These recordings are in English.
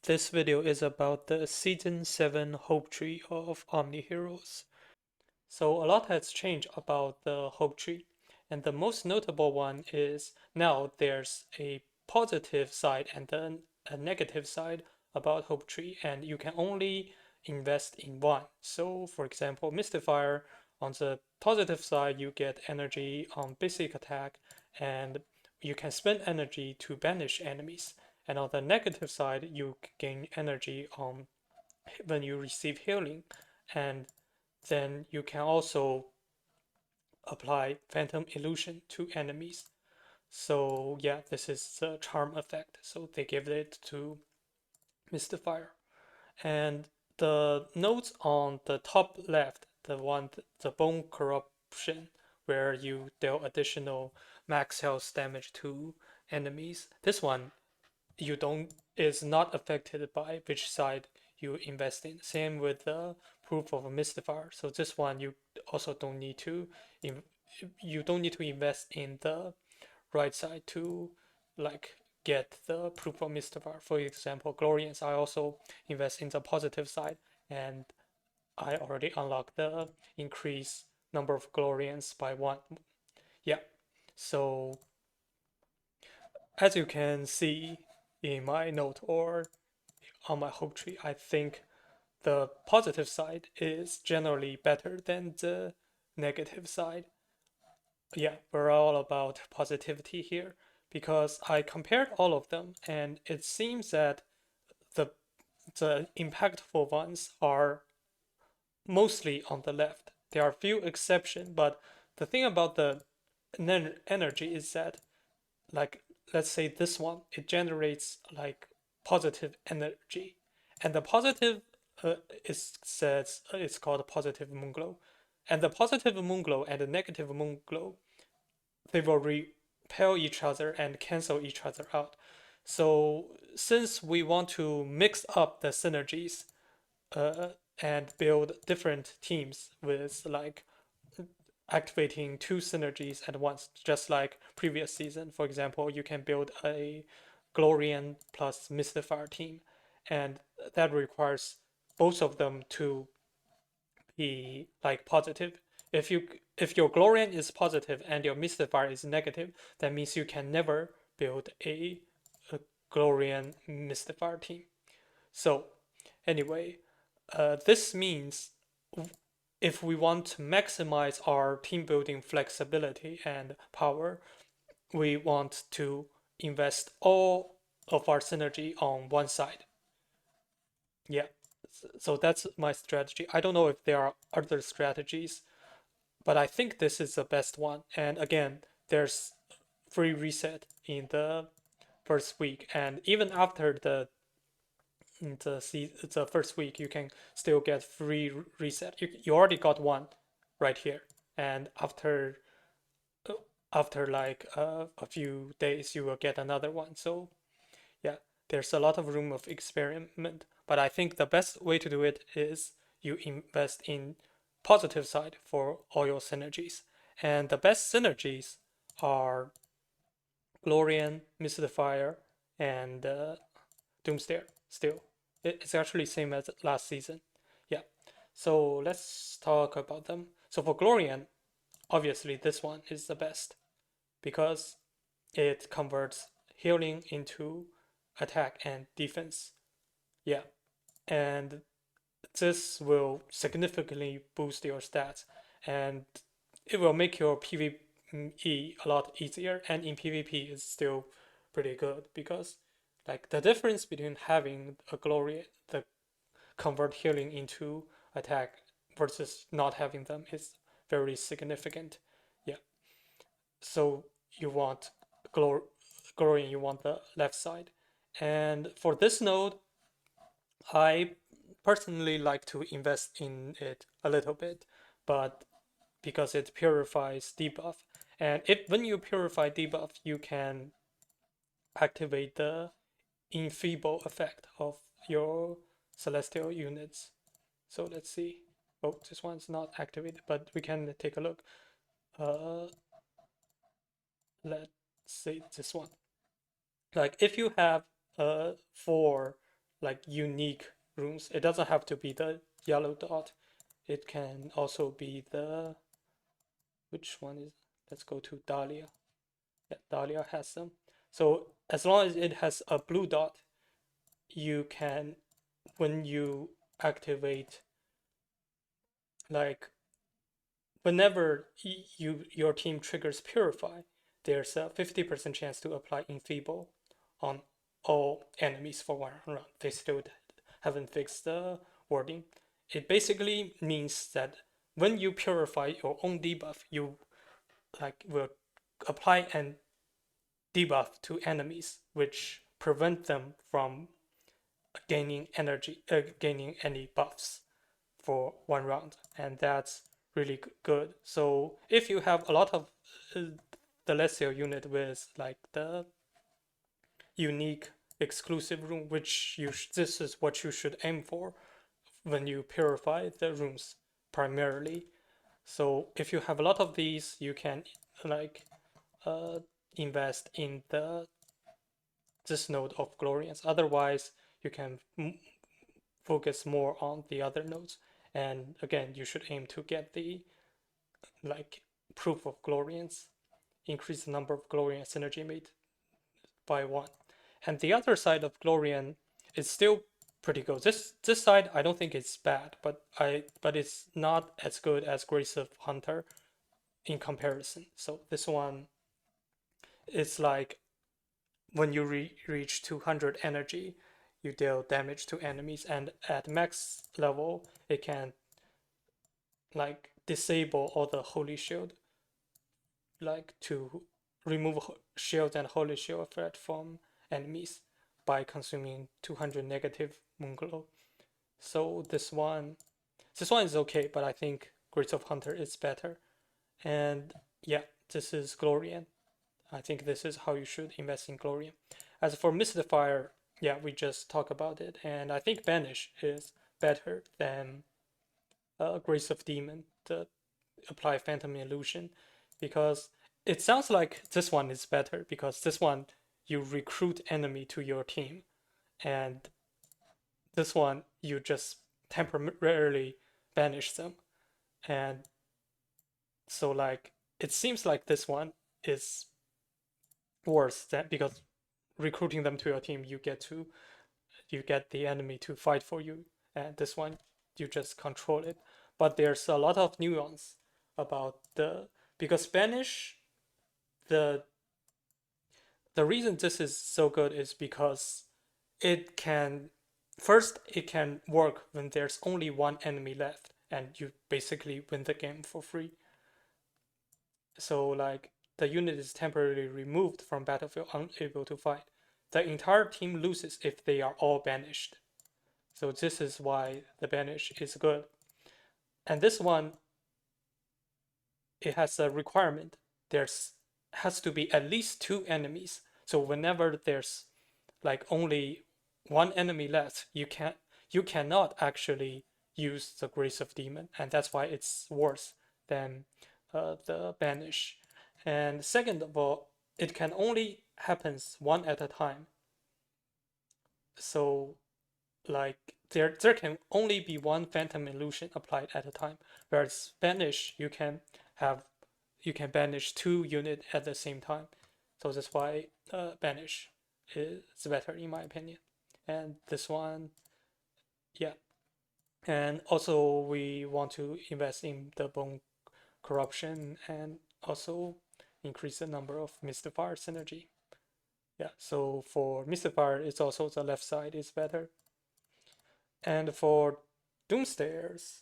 This video is about the Season 7 Hope Tree of Omniheroes. So a lot has changed about the Hope Tree, and the most notable one is now there's a positive side and then a negative side about Hope Tree, and you can only invest in one. So for example, Mystifier, on the positive side, you get energy on basic attack, and you can spend energy to banish enemies. And on the negative side, you gain energy on when you receive healing, and then you can also apply Phantom Illusion to enemies. So yeah, this is the charm effect. So they give it to Mystifier. And the notes on the top left, the Bone Corruption, where you deal additional max health damage to enemies. This one you don't is not affected by which side you invest in. Same with the proof of a mystifier. So this one you also don't need to you don't need to invest in the right side to like get the proof of mystifier. For example, Glorians, I also invest in the positive side, and I already unlocked the increase number of Glorians by one. Yeah. So as you can see in my note or on my hope tree, I think the positive side is generally better than the negative side. Yeah, we're all about positivity here because I compared all of them, and it seems that the the impactful ones are mostly on the left. There are a few exceptions, but the thing about the energy is that, like, let's say this one, it generates like positive energy, and the positive is says it's called positive moon glow, and the positive moon glow and the negative moon glow, they will repel each other and cancel each other out. So since we want to mix up the synergies uh, and build different teams with like activating two synergies at once, just like previous season. For example, you can build a Glorian plus Mystifier team, and that requires both of them to be like positive. If your Glorian is positive and your Mystifier is negative, that means you can never build a Glorian Mystifier team. So anyway, this means if we want to maximize our team building flexibility and power, we want to invest all of our synergy on one side. Yeah, so that's my strategy. I don't know if there are other strategies, but I think this is the best one. And again, there's free reset in the first week, and even after the first week, you can still get free reset. You already got one right here, and after like a few days, you will get another one. So yeah, there's a lot of room of experiment, but I think the best way to do it is you invest in positive side for all your synergies, and the best synergies are Glorian, Mystifier, and Doomster. Still, it's actually same as last season. Yeah, so let's talk about them. So for Glorian, obviously this one is the best because it converts healing into attack and defense. Yeah, and this will significantly boost your stats, and it will make your PvE a lot easier. And in PvP, it's still pretty good because, like, the difference between having a glory the convert healing into attack versus not having them is very significant. Yeah, so you want glor Glorian, you want the left side. And for this node, I personally like to invest in it a little bit, but because it purifies debuff. And if when you purify debuff, you can activate the enfeeble effect of your celestial units. So let's see. Oh, this one's not activated, but we can take a look. Uh, let's see this one. Like if you have four like unique runes. It doesn't have to be the yellow dot. It can also be the, which one is, let's go to Dahlia. Yeah, Dahlia has them. So as long as it has a blue dot, you can, when you activate, like whenever your team triggers Purify, there's a 50% chance to apply Enfeeble on all enemies for 1 round. They still haven't fixed the wording. It basically means that when you purify your own debuff, you like will apply an debuff to enemies, which prevent them from gaining energy, gaining any buffs for 1 round, and that's really good. So if you have a lot of the Celestial unit with like the unique exclusive rune, which this is what you should aim for when you purify the runes primarily. So if you have a lot of these, you can like invest in this node of Glorians. Otherwise, you can focus more on the other nodes. And again, you should aim to get the like proof of Glorians, increase the number of Glorian synergy made by 1. And the other side of Glorian is still pretty good. This side I don't think it's bad, but it's not as good as Grace of Hunter in comparison. So this one is like when you reach 200 energy, you deal damage to enemies, and at max level it can like disable all the holy shield, like to remove shield and holy shield threat from enemies by consuming 200 negative moonglow. So this one is okay, but I think Grace of Hunter is better. And yeah, this is Glorian. I think this is how you should invest in Glorian. As for Mystifier, yeah, we just talked about it, and I think Banish is better than Grace of Demon to apply Phantom Illusion, because it sounds like this one is better because this one you recruit enemy to your team, and this one you just temporarily banish them. And so like it seems like this one is worse than, because recruiting them to your team you get the enemy to fight for you, and this one you just control it. But there's a lot of nuance about because banish, the reason this is so good is because it can work when there's only one enemy left and you basically win the game for free. So like the unit is temporarily removed from battlefield, unable to fight. The entire team loses if they are all banished. So this is why the banish is good. And this one, it has a requirement. There's has to be at least 2 enemies. So whenever there's like only 1 enemy left, you cannot actually use the Grace of Demon, and that's why it's worse than the banish. And second of all, it can only happens 1 at a time. So like there can only be 1 Phantom Illusion applied at a time, whereas banish you can banish 2 units at the same time. So that's why banish is better in my opinion. And this one, yeah. And also we want to invest in the bone corruption and also increase the number of Mystifier synergy. Yeah, so for Mystifier, it's also the left side is better. And for Doomstairs,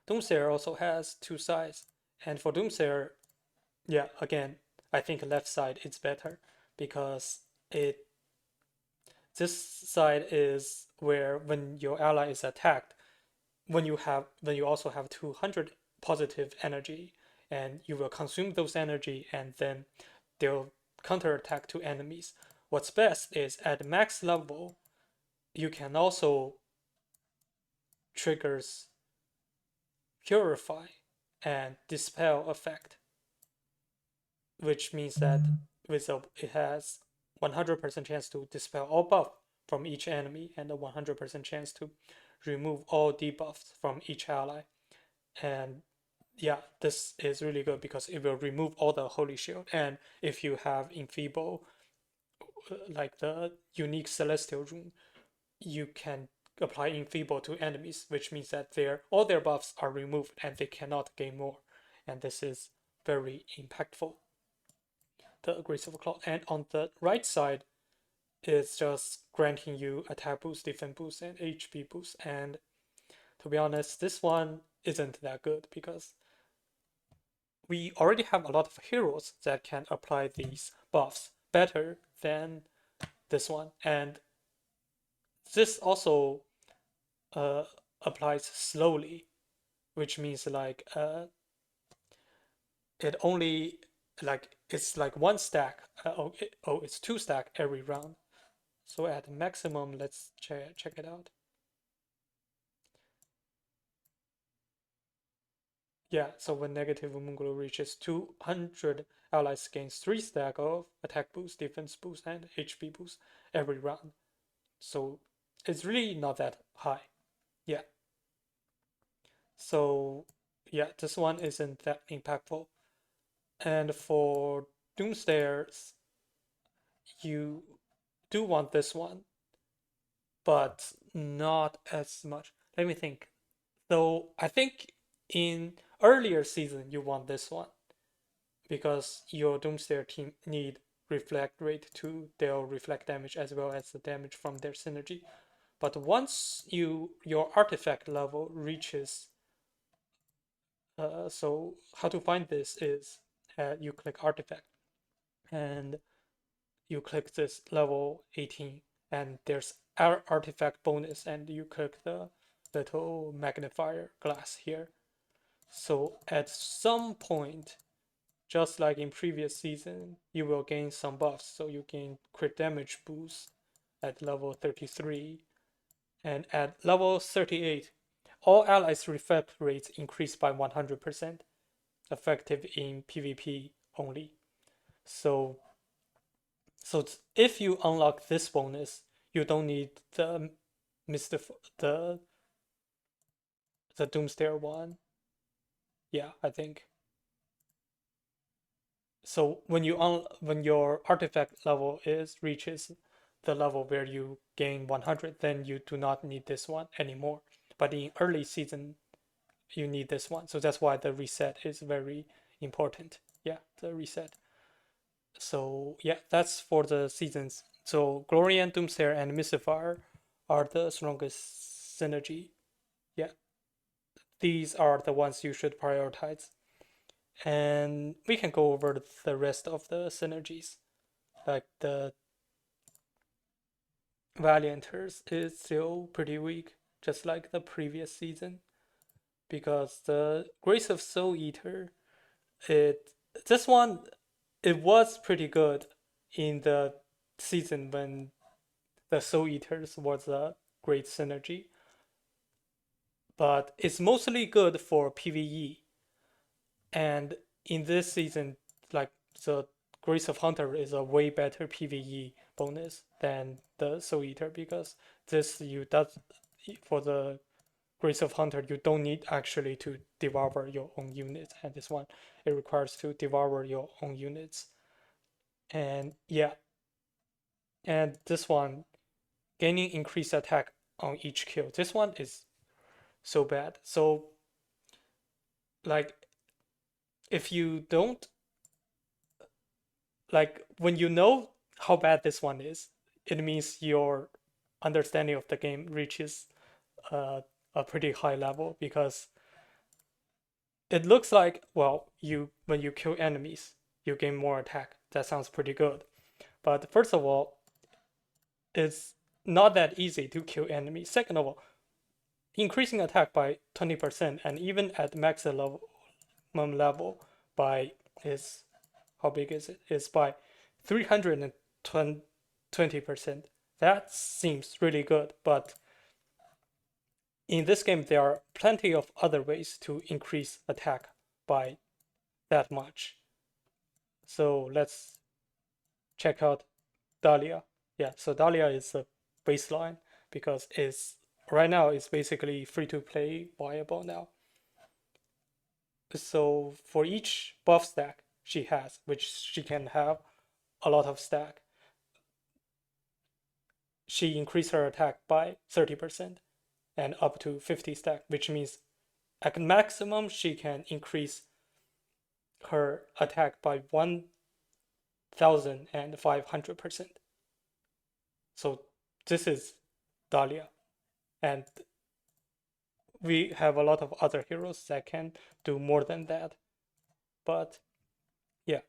Doomster also has 2 sides. And for Doomster, yeah, again, I think left side is better because this side is where when your ally is attacked, when you also have 200 positive energy, and you will consume those energy and then they'll counterattack to enemies. What's best is at max level, you can also triggers purify and dispel effect, which means that it has 100% chance to dispel all buff from each enemy and a 100% chance to remove all debuffs from each ally. And yeah, this is really good because it will remove all the Holy Shield. And if you have Enfeeble, like the unique Celestial rune, you can apply Enfeeble to enemies, which means that all their buffs are removed and they cannot gain more. And this is very impactful, the Grace of Claw. And on the right side, it's just granting you attack boost, defense boost, and HP boost. And to be honest, this one isn't that good because we already have a lot of heroes that can apply these buffs better than this one. And this also applies slowly, which means like it only it's like one stack. It's two stack every round. So at maximum, let's check it out. Yeah, so when negative Moonglow reaches 200, allies gains 3 stack of attack boost, defense boost, and HP boost every round. So it's really not that high. Yeah. So yeah, this one isn't that impactful. And for Doomstairs, you do want this one, but not as much. Let me think. Though I think in earlier season you want this one because your Doomster team need reflect rate to deal reflect damage as well as the damage from their synergy. But once your artifact level reaches, so how to find this is you click artifact and you click this level 18 and there's artifact bonus and you click the little magnifier glass here. So at some point, just like in previous season, you will gain some buffs. So you gain crit damage boost at level 33 and at level 38, all allies' reflect rates increase by 100%, effective in PvP only. So if you unlock this bonus, you don't need the the Doomster one. Yeah, I think. So when your artifact level reaches the level where you gain 100, then you do not need this one anymore. But in early season, you need this one. So that's why the reset is very important. Yeah, the reset. So yeah, that's for the seasons. So Glorian, Doomster, and Mystifier are the strongest synergy. Yeah, these are the ones you should prioritize. And we can go over the rest of the synergies. Like the Valiantors is still pretty weak, just like the previous season. Because the Grace of Soul Eater, this one it was pretty good in the season when the Soul Eaters was a great synergy. But it's mostly good for PvE. And in this season, like the Grace of Hunter is a way better PvE bonus than the Soul Eater because for the Grace of Hunter you don't need actually to devour your own units, and this one it requires to devour your own units. And yeah, and this one gaining increased attack on each kill. This one is so bad. So like if you don't like when you know how bad this one is, it means your understanding of the game reaches a pretty high level because it looks like, well, when you kill enemies, you gain more attack. That sounds pretty good. But first of all, it's not that easy to kill enemies. Second of all, increasing attack by 20% and even at maximum level by is how big is it? It's by 320%. That seems really good, but in this game there are plenty of other ways to increase attack by that much. So let's check out Dahlia. Yeah, so Dahlia is a baseline because right now it's basically free to play viable now. So for each buff stack she has, which she can have a lot of stack, she increased her attack by 30% and up to 50 stack, which means at maximum she can increase her attack by 1,500%. So this is Dahlia, and we have a lot of other heroes that can do more than that. But yeah,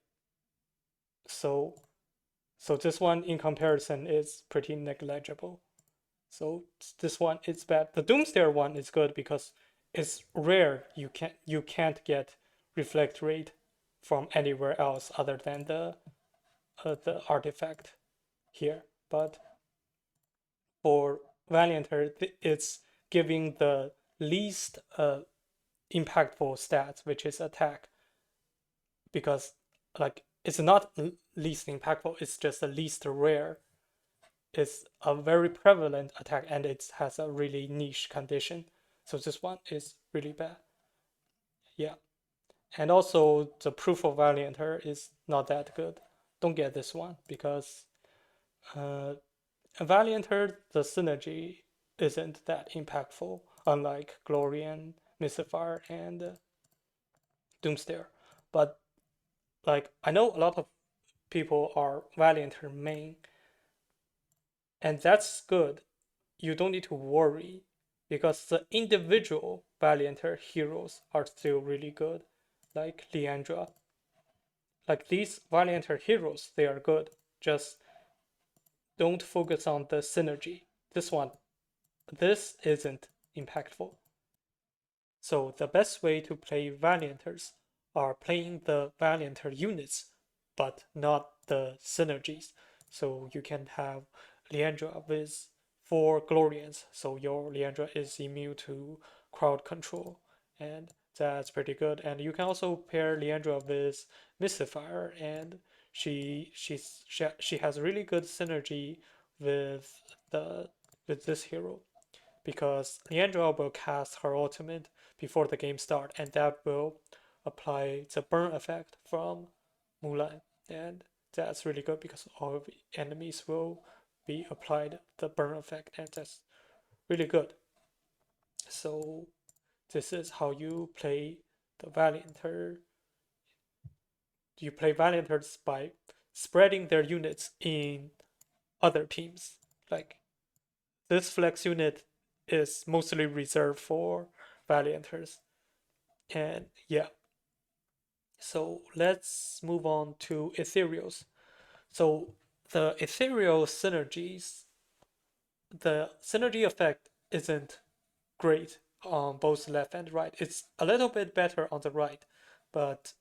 so this one in comparison is pretty negligible. So this one is bad. The Doomster one is good because it's rare. You can't get reflect rate from anywhere else other than the artifact here. But for Valiantor, it's giving the least impactful stats, which is attack, because like it's not least impactful. It's just the least rare. It's a very prevalent attack and it has a really niche condition. So this one is really bad. Yeah. And also the proof of Valiantor is not that good. Don't get this one because Valiantor, the synergy isn't that impactful, unlike Glorian, Mystifier, and Doomster. But like I know a lot of people are Valiantor main, and that's good. You don't need to worry because the individual Valiantor heroes are still really good, like Leandra. Like these Valiantor heroes, they are good. Just don't focus on the synergy. This isn't impactful. So the best way to play Valiantors are playing the Valiantor units, but not the synergies. So you can have Leandra with 4 Glorians, so your Leandra is immune to crowd control, and that's pretty good. And you can also pair Leandra with Mystifier, and she has really good synergy with the with this hero because Leandra will cast her ultimate before the game start, and that will apply the burn effect from Mulan, and that's really good because all of the enemies will be applied the burn effect, and that's really good. So this is how you play the Valiantor. You play Valiantors by spreading their units in other teams. Like this flex unit is mostly reserved for Valiantors. And yeah, so let's move on to Ethereals. So the Ethereal synergies, the synergy effect isn't great on both left and right. It's a little bit better on the right, but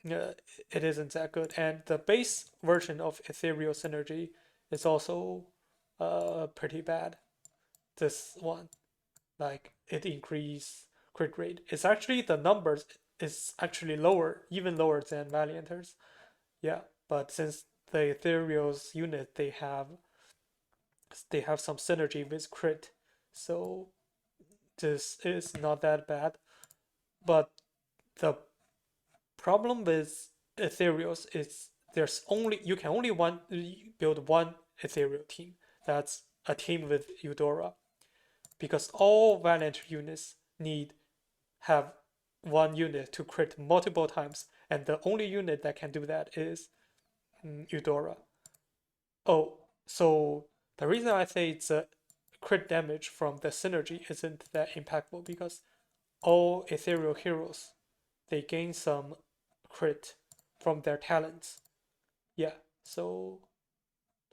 it isn't that good. And the base version of Ethereal synergy is also pretty bad. This one, like it increase crit rate. It's actually the numbers is actually lower, even lower than Valiantors. Yeah, but since the Ethereal's unit they have some synergy with crit, so this is not that bad. But the problem with Ethereals is you can only build one Ethereal team. That's a team with Eudora, because all Valiant units have one unit to crit multiple times, and the only unit that can do that is Eudora. Oh, so the reason I say it's a crit damage from the synergy isn't that impactful because all Ethereal heroes they gain some crit from their talents. Yeah, so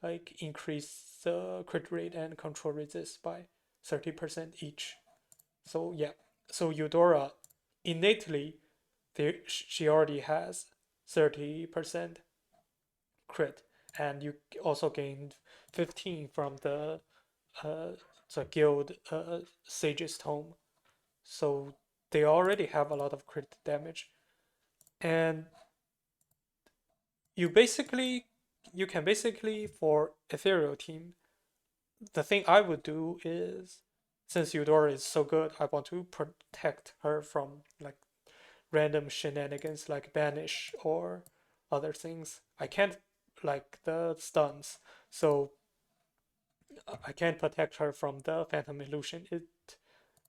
like increase the crit rate and control resist by 30% each. So yeah, so Eudora innately she already has 30% crit, and you also gained 15 from uh, the guild Sage's Tome. So they already have a lot of crit damage, and you can basically for Ethereal team the thing I would do is, since Eudora is so good, I want to protect her from like random shenanigans like banish or other things. I can't like the stuns, so I can't protect her from the Phantom Illusion.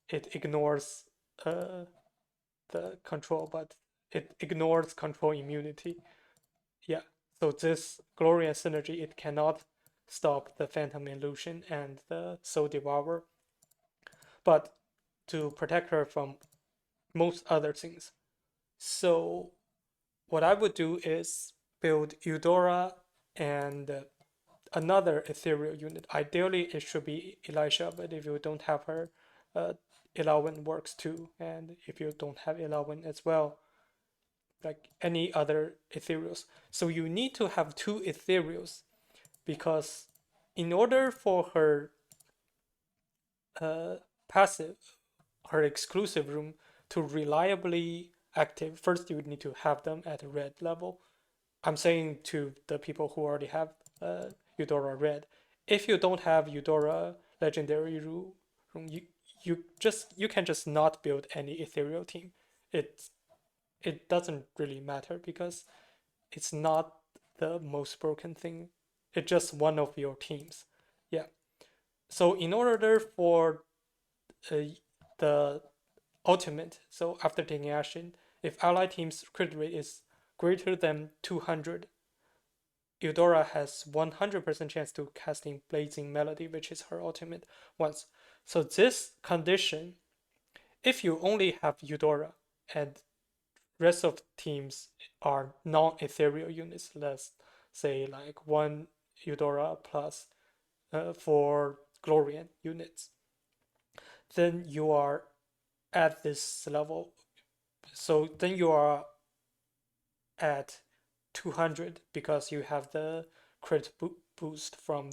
It ignores uh the control, but it ignores control immunity. Yeah. So this Glorian synergy, it cannot stop the Phantom Illusion and the Soul Devourer, but to protect her from most other things. So what I would do is build Eudora and another ethereal unit. Ideally, it should be Elisha, but if you don't have her, uh, Elawin works too. And if you don't have Elawin as well, like any other ethereals. So you need to have two ethereals because in order for her passive, her exclusive room to reliably active, first you would need to have them at red level. I'm saying to the people who already have Eudora red. If you don't have Eudora legendary room, you can just not build any ethereal team. It it doesn't really matter because it's not the most broken thing. It's just one of your teams. Yeah. So in order for uh, the ultimate, so after taking action, if ally team's crit rate is greater than 200, Eudora has 100% chance to casting Blazing Melody, which is her ultimate once. So this condition, if you only have Eudora and rest of teams are non-ethereal units, let's say like one Eudora plus for Glorian units, then you are at this level. So then you are at 200 because you have the crit boost from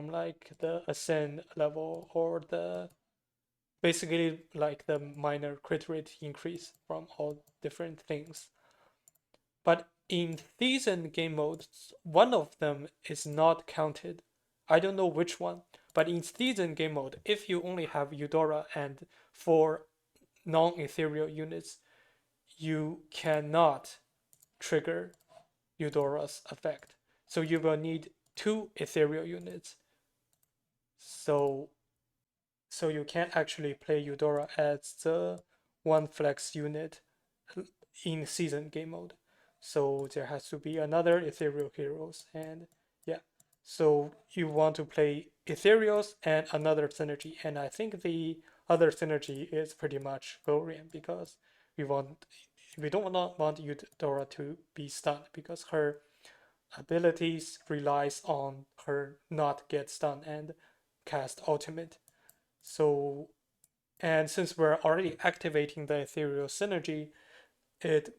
like the ascend level or the basically like the minor crit rate increase from all different things. But in season game modes, one of them is not counted. I don't know which one, but in season game mode, if you only have Eudora and 4 non-ethereal units, you cannot trigger Eudora's effect. So you will need 2 ethereal units. So you can't actually play Eudora as the one flex unit in season game mode. So there has to be another ethereal heroes, and yeah. So you want to play ethereals and another synergy, and I think the other synergy is pretty much Glorian because we want we don't want Eudora to be stunned because her abilities relies on her not get stunned and cast ultimate. So and since we're already activating the ethereal synergy, it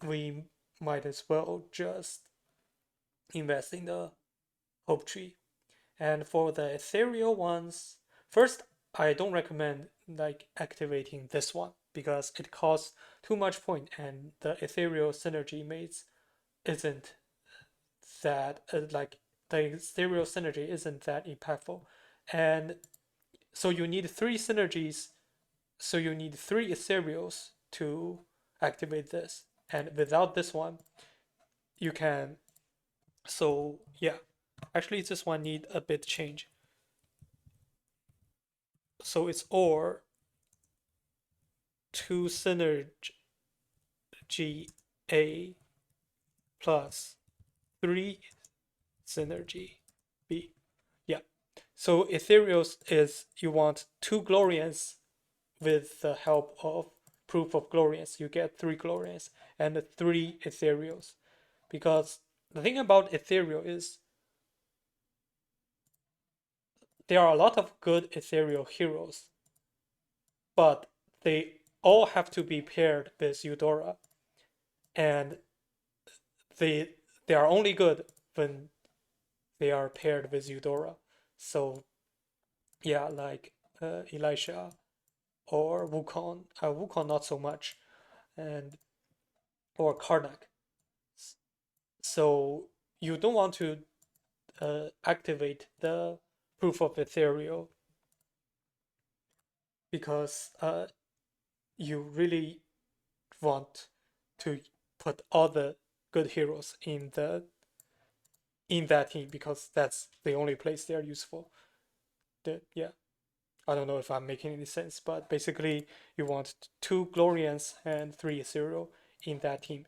we might as well just invest in the hope tree. And for the ethereal ones, first I don't recommend like activating this one because it costs too much point and the ethereal synergy mates isn't that like the ethereal synergy isn't that impactful. And so you need 3 synergies, so you need 3 ethereals to activate this. And without this one, you can. So yeah, actually this one need a bit change. So it's or 2 synergy A plus 3 synergy B. Yeah. So ethereals is you want 2 Glorians with the help of proof of Glorians. You get 3 Glorians and 3 ethereals. Because the thing about ethereal is there are a lot of good ethereal heroes, but they all have to be paired with Eudora, and they they are only good when they are paired with Eudora. So yeah, like Elisha or Wukong, Wukong not so much, and or Karnak. So you don't want to activate the proof of Ethereal because you really want to put all the good heroes in that team because that's the only place they are useful. Yeah, I don't know if I'm making any sense, but basically you want 2 Glorians and 3 Ethereal in that team.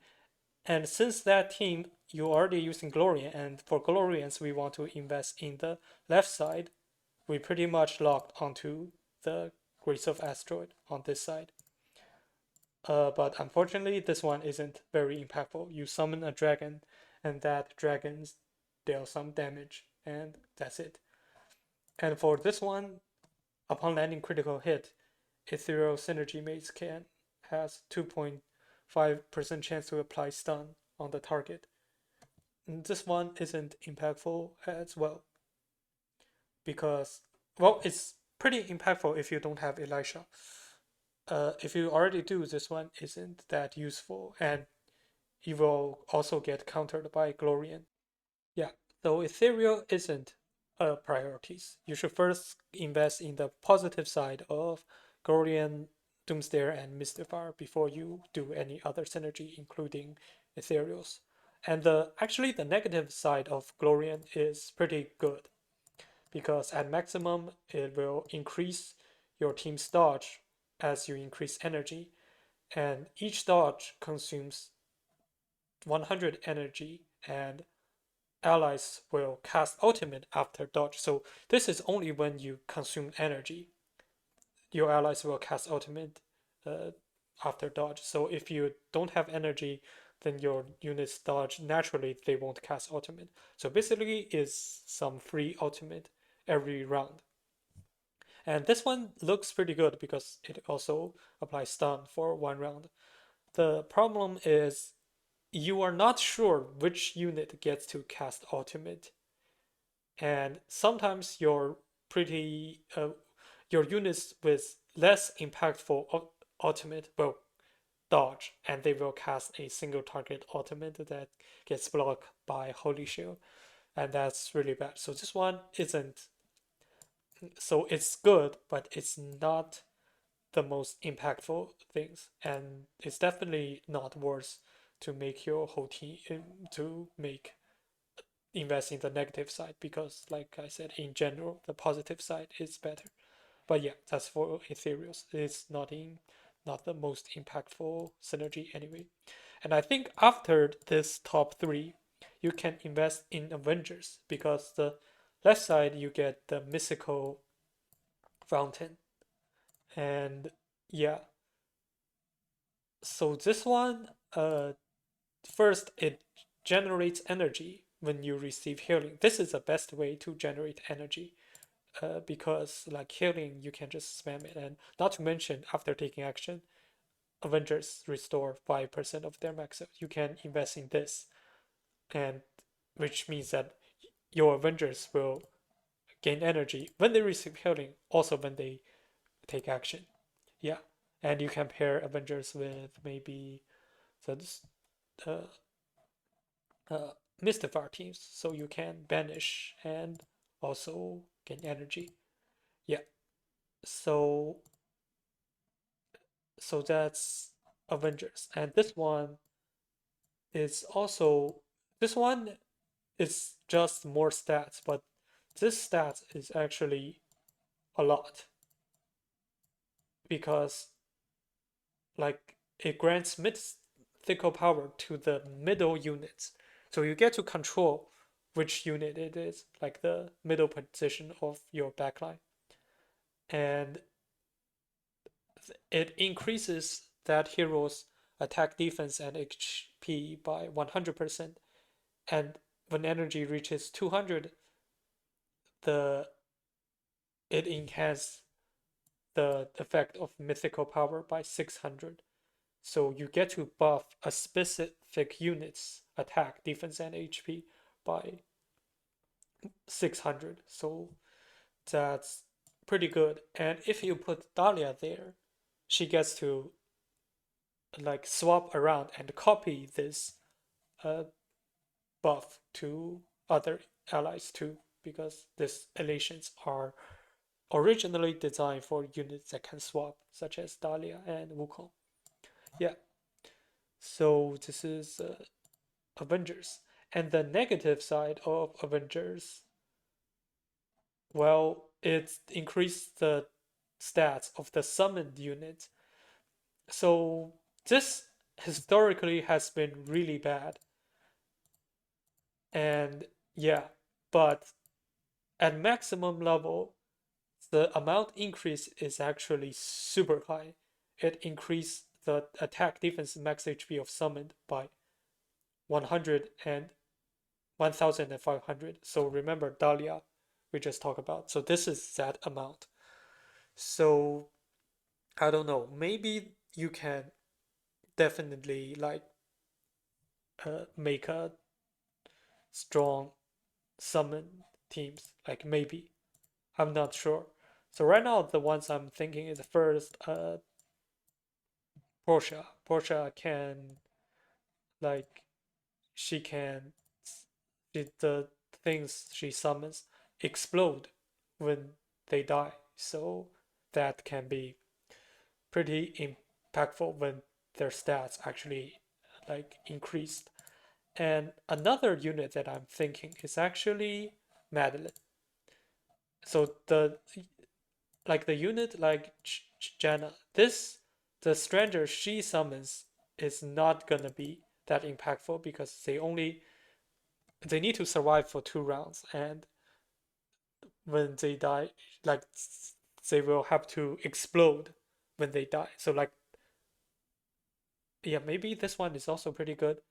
And since that team you're already using Glorian, and for Glorians we want to invest in the left side, we pretty much locked onto the Grace of Asteroid on this side. But unfortunately, this one isn't very impactful. You summon a dragon, and that dragon deals some damage, and that's it. And for this one, upon landing critical hit, Ethereal Synergy Mates has 2.5% chance to apply stun on the target. And this one isn't impactful as well because, well, it's pretty impactful if you don't have Elisha. If you already do, this one isn't that useful, and you will also get countered by Glorian. Yeah, so Ethereal isn't priorities. You should first invest in the positive side of Glorian, Doomster, and Mystifier before you do any other synergy, including Ethereals. And actually the negative side of Glorian is pretty good because at maximum it will increase your team's dodge as you increase energy, and each dodge consumes 100 energy, and allies will cast ultimate after dodge. So this is only when you consume energy. Your allies will cast ultimate uh, after dodge. So if you don't have energy, then your units dodge naturally, they won't cast ultimate. So basically is some free ultimate every round. And this one looks pretty good because it also applies stun for 1 round. The problem is you are not sure which unit gets to cast ultimate, and sometimes your units with less impactful ultimate will dodge, and they will cast a single target ultimate that gets blocked by Holy Shield, and that's really bad. So this one isn't. So it's good, but it's not the most impactful things, and it's definitely not worth to make your whole team to make invest in the negative side because, like I said, in general, the positive side is better. But yeah, that's for Ethereals. It's not the most impactful synergy anyway. And I think after this top three, you can invest in Avengers because the left side you get the mystical fountain, and yeah. So this one, first it generates energy when you receive healing. This is the best way to generate energy because like healing, you can just spam it. And not to mention, after taking action, Avengers restore 5% of their max health. You can invest in this, and which means that your Avengers will gain energy when they receive healing, also when they take action. Yeah, and you can pair Avengers with maybe the uh, uh, Mystifier teams, so you can banish and also gain energy. Yeah, so that's Avengers, and is also this one is just more stats, but this stat is actually a lot because like it grants mythical power to the middle units, so you get to control which unit it is, like the middle position of your backline, and it increases that hero's attack, defense, and HP by 100%. And when energy reaches 200, the it enhances the effect of mythical power by 600. So you get to buff a specific unit's attack, defense, and HP by 600. So that's pretty good. And if you put Dahlia there, she gets to like swap around and copy this uh, buff to other allies too, because these elisions are originally designed for units that can swap, such as Dahlia and Wukong. Yeah, so this is Avengers. And the negative side of Avengers, well, it increased the stats of the summoned unit. So this historically has been really bad. And yeah, but at maximum level, the amount increase is actually super high. It increased the attack defense max HP of summoned by 100 and 1500. So remember Dahlia we just talked about. So this is that amount. So I don't know. Maybe you can definitely like make a strong summon teams. Like maybe I'm not sure. So right now the ones I'm thinking is first Portia. Portia can like she can the things she summons explode when they die. So that can be pretty impactful when their stats actually like increased. And another unit that I'm thinking is actually Madeline. So the unit like Janna, the stranger she summons is not gonna be that impactful because they need to survive for 2 rounds, and when they die, like they will have to explode when they die. So like yeah, maybe this one is also pretty good.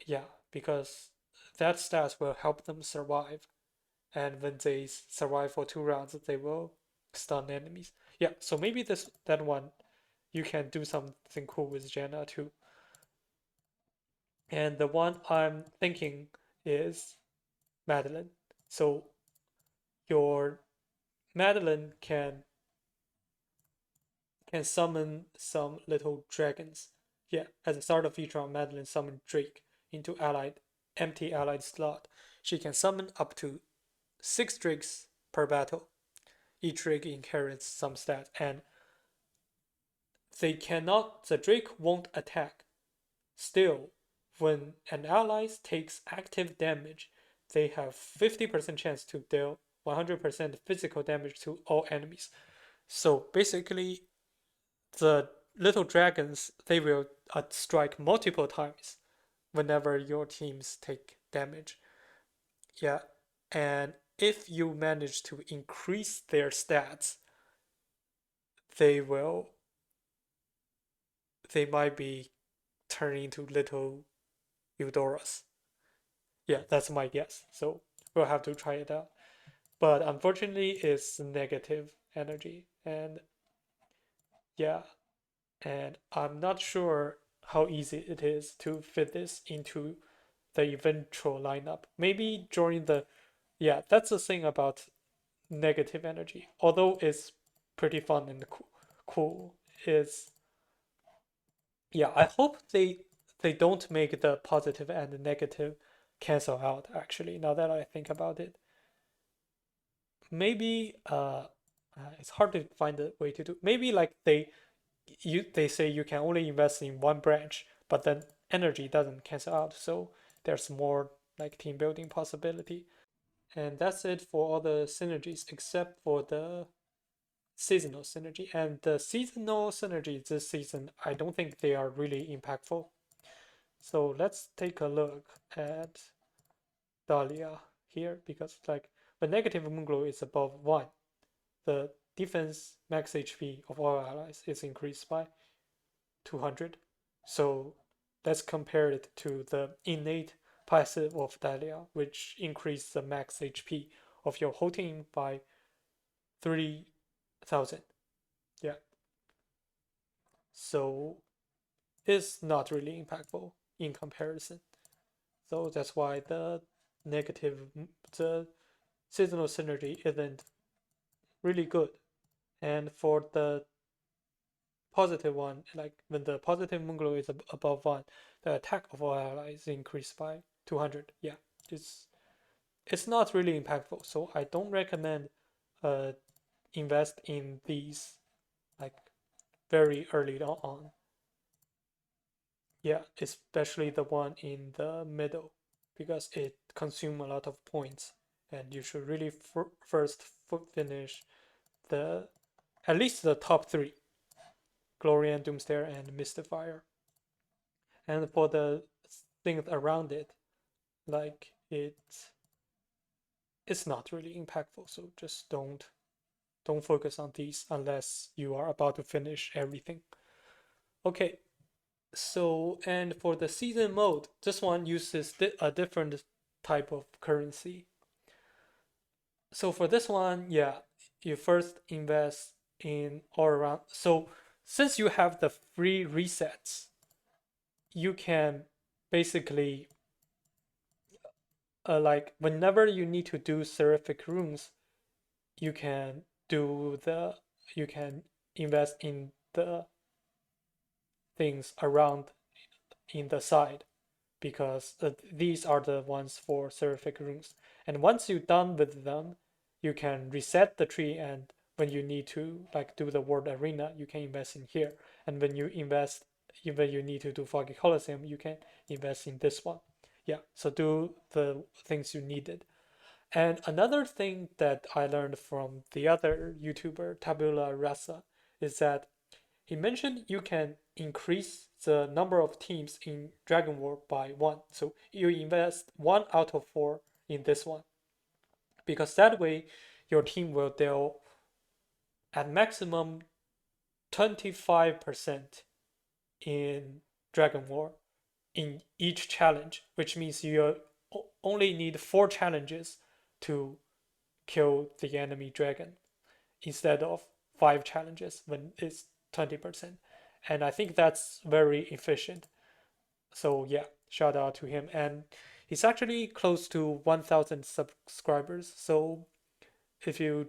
Yeah, because that stats will help them survive, and when they survive for 2 rounds, they will stun enemies. Yeah, so maybe that one you can do something cool with Janna too. And the one I'm thinking is Madeline. So your Madeline can summon some little dragons. Yeah, at the start of each round, Madeline summon Drake into empty allied slot. She can summon up to 6 Drakes per battle. Each Drake inherits some stat, and the Drake won't attack. Still, when an ally takes active damage, they have 50% chance to deal 100% physical damage to all enemies. So basically, the little dragons they will strike multiple times whenever your teams take damage. Yeah, and if you manage to increase their stats, they will they might be turning into little Eudoras. Yeah, that's my guess. So we'll have to try it out. But unfortunately, it's negative energy, and yeah, and I'm not sure how easy it is to fit this into the eventual lineup. Maybe during yeah, that's the thing about negative energy. Although it's pretty fun and cool, is yeah. I hope they don't make the positive and the negative cancel out. Actually, now that I think about it, maybe it's hard to find a way to do. Maybe like they say you can only invest in one branch, but then energy doesn't cancel out, so there's more like team building possibility. And that's it for all the synergies except for the seasonal synergy. And the seasonal synergies this season, I don't think they are really impactful. So let's take a look at Dahlia here, because like when negative moonglow is above 1, the defense max HP of all allies is increased by 200. So let's compare it to the innate passive of Dahlia, which increased the max HP of your whole team by 3000. Yeah. So it's not really impactful in comparison. So that's why the seasonal synergy isn't really good. And for the positive one, like when the positive moonglow is above 1, the attack of all allies increased by 200. Yeah, it's it's not really impactful. So I don't recommend uh invest in these like very early on. Yeah, especially the one in the middle because it consumes a lot of points, and you should really first finish the at least the top three: Glorian, Doomster, and Mystifier. And for the things around it, like it's not really impactful. So just don't focus on these unless you are about to finish everything. Okay, so and for the season mode, this one uses a different type of currency. So for this one, yeah, you first invest in all around. So since you have the free resets, you can basically like whenever you need to do seraphic runes, you can do the you can invest in the things around in the side because these are the ones for seraphic runes. And once you're done with them, you can reset the tree, and when you need to like do the world arena, you can invest in here. And when you invest, even you need to do Foggy Coliseum, you can invest in this one. Yeah, so do the things you needed. And another thing that I learned from the other YouTuber, Tabula Rasa, is that he mentioned you can increase the number of teams in Dragon War by one. So you invest 1 out of 4 in this one. Because that way your team will deal at maximum 25% in Dragon War in each challenge, which means you only need 4 challenges to kill the enemy dragon instead of 5 challenges when it's 20%. And I think that's very efficient. So yeah, shout out to him. And he's actually close to 1,000 subscribers. So if you,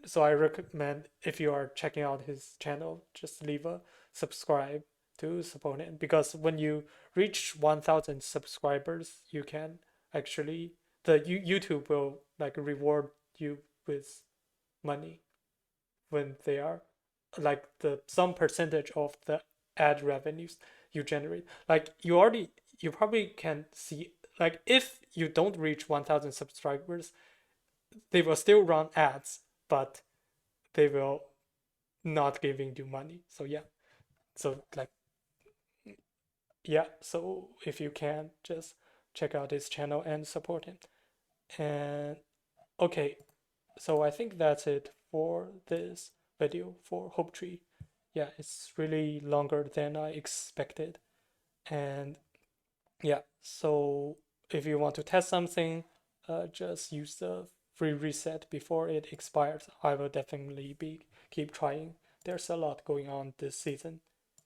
so I recommend if you are checking out his channel, just leave a subscribe to support him because when you reach 1,000 subscribers, you can actually the YouTube will like reward you with money when they are like the some percentage of the ad revenues you generate. Like you probably can see like if you don't reach 1,000 subscribers, they will still run ads, but they will not giving you money. So yeah, so like yeah, so if you can just check out his channel and support him. And okay, so I think that's it for this video for Hope Tree. Yeah, it's really longer than I expected. And yeah, so if you want to test something, just use the free reset before it expires. I will definitely be keep trying. There's a lot going on this season.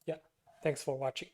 Yeah, thanks for watching.